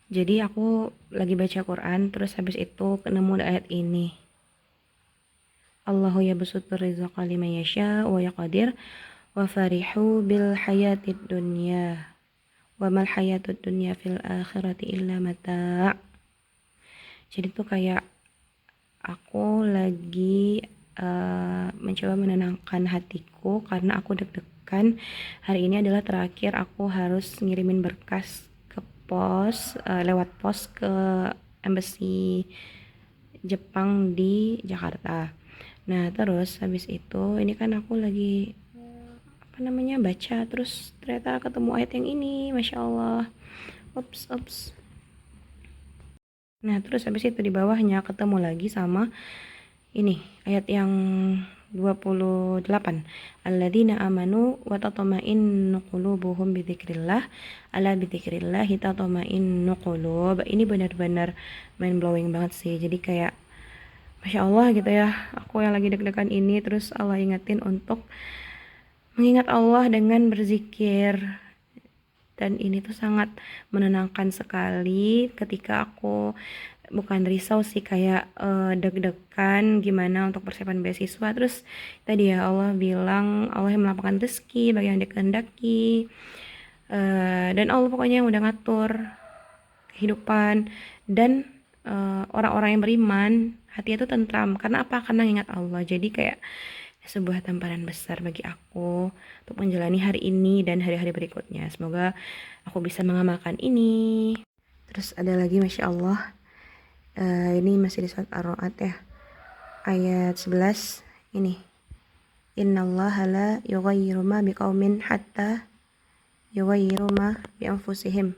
Jadi aku lagi baca Quran, terus habis itu nemu ayat ini. Allahu yabsutur rizqa liman yasha wa yaqdir wa farihu bil hayatid dunya wa mal hayatud dunya fil akhirati illa mata'. Jadi tuh kayak aku lagi mencoba menenangkan hatiku karena aku deg-degan. Hari ini adalah terakhir aku harus ngirimin berkas ke pos, lewat pos ke embassy Jepang di Jakarta. Nah, terus habis itu ini kan aku lagi apa namanya baca, terus ternyata ketemu ayat yang ini, masya Allah. Ups, ups. Nah, terus habis itu di bawahnya ketemu lagi sama ini ayat yang 28. Alladzina amanu wa tatma'innu qulubuhum bidzikrillah, ala bidzikrillah tatma'innu qulub. Ini benar-benar mind blowing banget sih. Jadi kayak masya Allah gitu ya, aku yang lagi deg-degan ini terus Allah ingetin untuk mengingat Allah dengan berzikir. Dan ini tuh sangat menenangkan sekali ketika aku bukan risau sih, kayak deg-degan gimana untuk persiapan beasiswa. Terus tadi ya Allah bilang Allah yang melapangkan rezeki bagi yang dikehendaki, dan Allah pokoknya yang udah ngatur kehidupan. Dan orang-orang yang beriman hati itu tentram karena apa? Karena ingat Allah. Jadi kayak sebuah tamparan besar bagi aku untuk menjalani hari ini dan hari-hari berikutnya. Semoga aku bisa mengamalkan ini. Terus ada lagi masya Allah, ini masih di surat Ar-Ra'd ya, ayat 11 ini. Innallaha la yughayyiru ma biqaumin hatta yughayyiru ma bi anfusihim.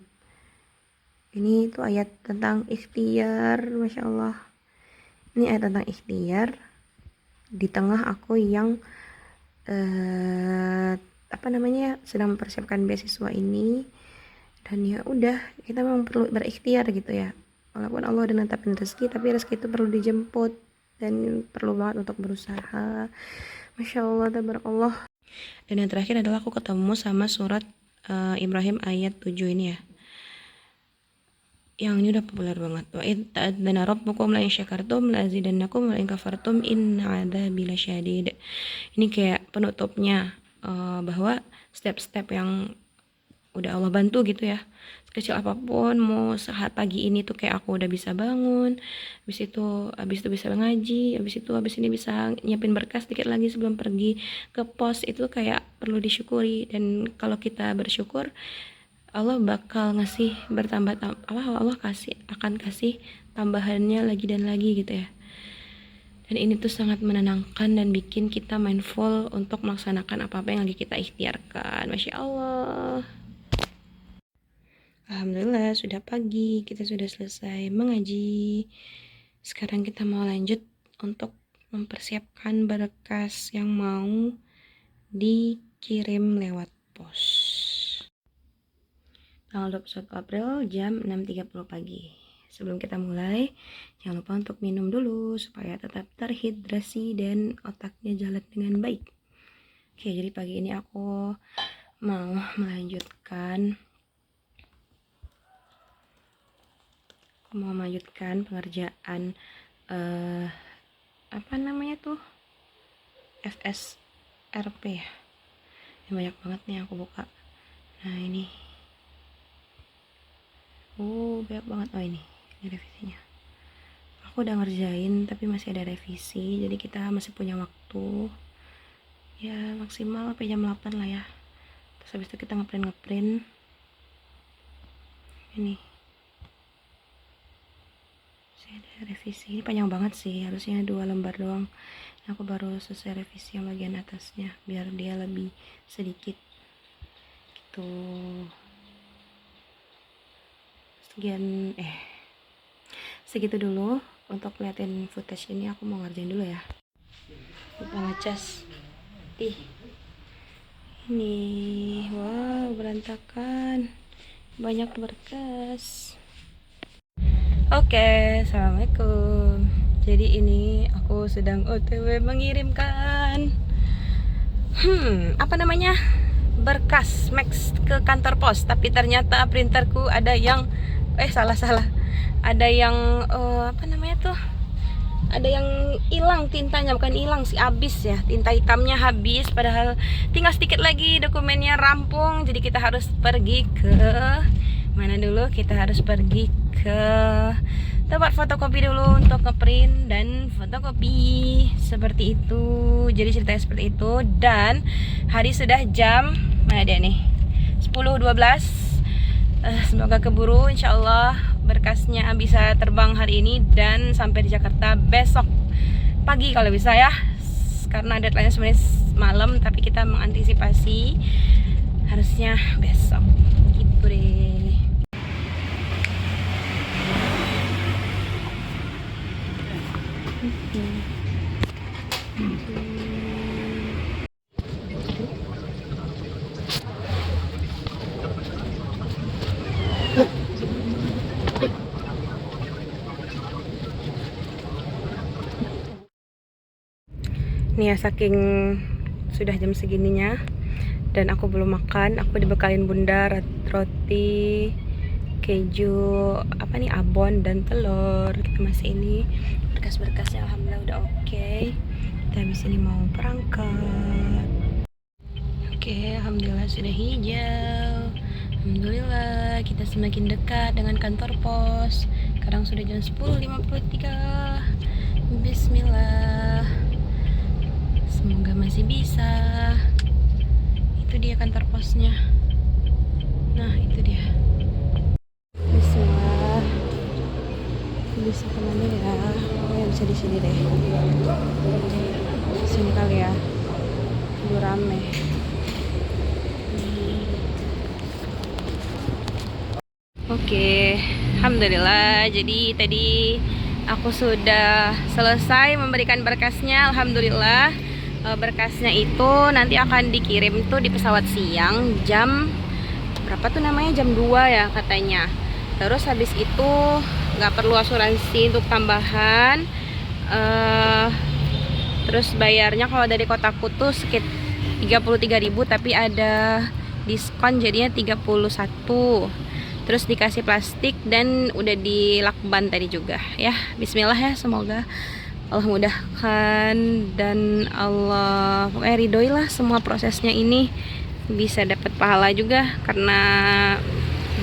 Ini tuh ayat tentang ikhtiar, masya Allah. Ini ayat tentang ikhtiar di tengah aku yang apa namanya sedang mempersiapkan beasiswa ini. Dan ya udah, kita memang perlu berikhtiar gitu ya, walaupun Allah udah netapin rezeki, tapi rezeki itu perlu dijemput dan perlu banget untuk berusaha. Masya Allah, tabarakallah. Dan yang terakhir adalah aku ketemu sama surat Ibrahim ayat 7 ini ya, yang ini udah populer banget. Wa id ta'adzana rabbukum la in syakartum la azidannakum wa in kafartum inna adzabi lasyadid. Ini kayak penutupnya, bahwa step-step yang udah Allah bantu gitu ya, sekecil apapun, mau saat pagi ini tuh kayak aku udah bisa bangun, habis itu bisa ngaji, habis ini bisa nyiapin berkas dikit lagi sebelum pergi ke pos. Itu kayak perlu disyukuri, dan kalau kita bersyukur Allah bakal ngasih Allah akan kasih tambahannya lagi dan lagi gitu ya. Dan ini tuh sangat menenangkan dan bikin kita mindful untuk melaksanakan apa-apa yang lagi kita ikhtiarkan. Masya Allah. Alhamdulillah sudah pagi, kita sudah selesai mengaji. Sekarang kita mau lanjut untuk mempersiapkan berkas yang mau dikirim lewat pos. Tanggal 21 April jam 6.30 pagi. Sebelum kita mulai, jangan lupa untuk minum dulu supaya tetap terhidrasi dan otaknya jalan dengan baik. Oke, jadi pagi ini aku mau melanjutkan pengerjaan apa namanya tuh, FSRP ya. Ini banyak banget nih aku buka. Nah ini, banyak banget. Ini revisinya. Aku udah ngerjain tapi masih ada revisi, jadi kita masih punya waktu ya maksimal sampai jam 8 lah ya. Terus habis itu kita ngeprint ini. Ada revisi, ini panjang banget sih, harusnya 2 lembar doang. Aku baru selesai revisi yang bagian atasnya biar dia lebih sedikit gitu. Segitu dulu untuk liatin footage ini. Aku mau ngerjain dulu ya, lupa ngecas. Ini wow, berantakan, banyak berkas. Oke, assalamualaikum. Jadi ini aku sedang OTW mengirimkan apa namanya, berkas Max ke kantor pos. Tapi ternyata printerku ada yang Salah. Ada yang apa namanya tuh? Ada yang hilang tintanya, bukan hilang sih, habis ya, tinta hitamnya habis, padahal tinggal sedikit lagi dokumennya rampung. Jadi kita harus pergi ke mana dulu? Kita harus pergi ke tempat fotokopi dulu untuk ngeprint dan fotokopi, seperti itu. Jadi ceritanya seperti itu. Dan hari sudah jam mana dia nih, 10.12. Semoga keburu, insyaallah berkasnya bisa terbang hari ini dan sampai di Jakarta besok pagi kalau bisa ya, karena deadline sebenarnya malam, tapi kita mengantisipasi harusnya besok gitu deh. Nih ya, saking sudah jam segininya dan aku belum makan. Aku dibekalin bunda roti, keju, apa nih, abon dan telur. Kita masih ini berkas-berkasnya alhamdulillah udah oke. Kita habis ini mau berangkat. Oke, alhamdulillah sudah hijau. Alhamdulillah kita semakin dekat dengan kantor pos. Sekarang sudah jam 10.53. Bismillah. Semoga masih bisa. Itu dia kantor posnya. Nah, itu dia. Bismillah. Bisa kemana ya? Oh ya, bisa di sini deh. Sini kali ya. Udah rame. Oke, alhamdulillah. Jadi tadi aku sudah selesai memberikan berkasnya. Alhamdulillah. Berkasnya itu nanti akan dikirim tuh di pesawat siang jam berapa tuh namanya, jam 2 ya katanya. Terus habis itu nggak perlu asuransi untuk tambahan. Terus bayarnya kalau dari kotaku tuh sekitar 33.000, tapi ada diskon jadinya 31. Terus dikasih plastik dan udah dilakban tadi juga ya. Bismillah ya, semoga Allah mudahkan dan Allah pokoknya ridhoilah semua prosesnya ini, bisa dapat pahala juga karena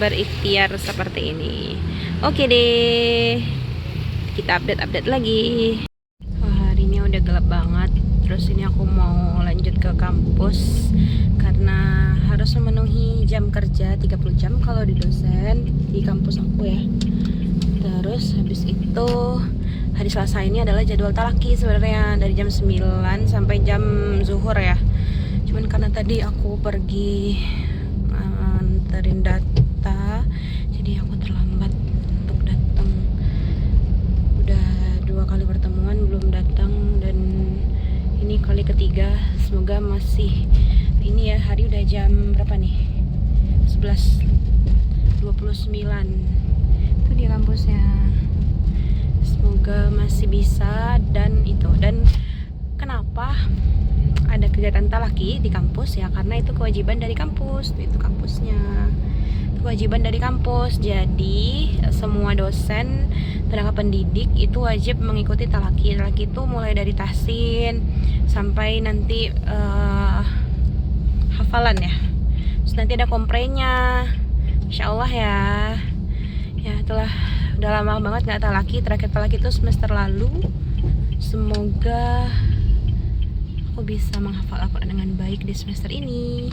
berikhtiar seperti ini. Oke deh, kita update lagi. Hari ini udah gelap banget. Terus ini aku mau lanjut ke kampus karena harus memenuhi jam kerja 30 jam kalau di dosen di kampus aku ya. Terus habis itu hari Selasa ini adalah jadwal talaki sebenarnya dari jam 9 sampai jam zuhur ya. Cuman karena tadi aku pergi nganterin data, jadi aku terlambat untuk datang. Udah 2 kali pertemuan belum datang dan ini kali ketiga. Semoga masih ini ya, hari udah jam berapa nih? 11.29. Itu dia kampusnya. Semoga masih bisa. Dan kenapa ada kegiatan talaki di kampus ya, karena itu kewajiban dari kampus. Itu kampusnya, itu kewajiban dari kampus. Jadi semua dosen tenaga pendidik itu wajib mengikuti talaki. Talaki itu mulai dari tahsin sampai nanti hafalan ya. Terus nanti ada komprenya, insyaallah ya. Ya itulah, udah lama banget nggak talaki. Terakhir talaki itu semester lalu. Semoga aku bisa menghafal Al-Quran dengan baik di semester ini.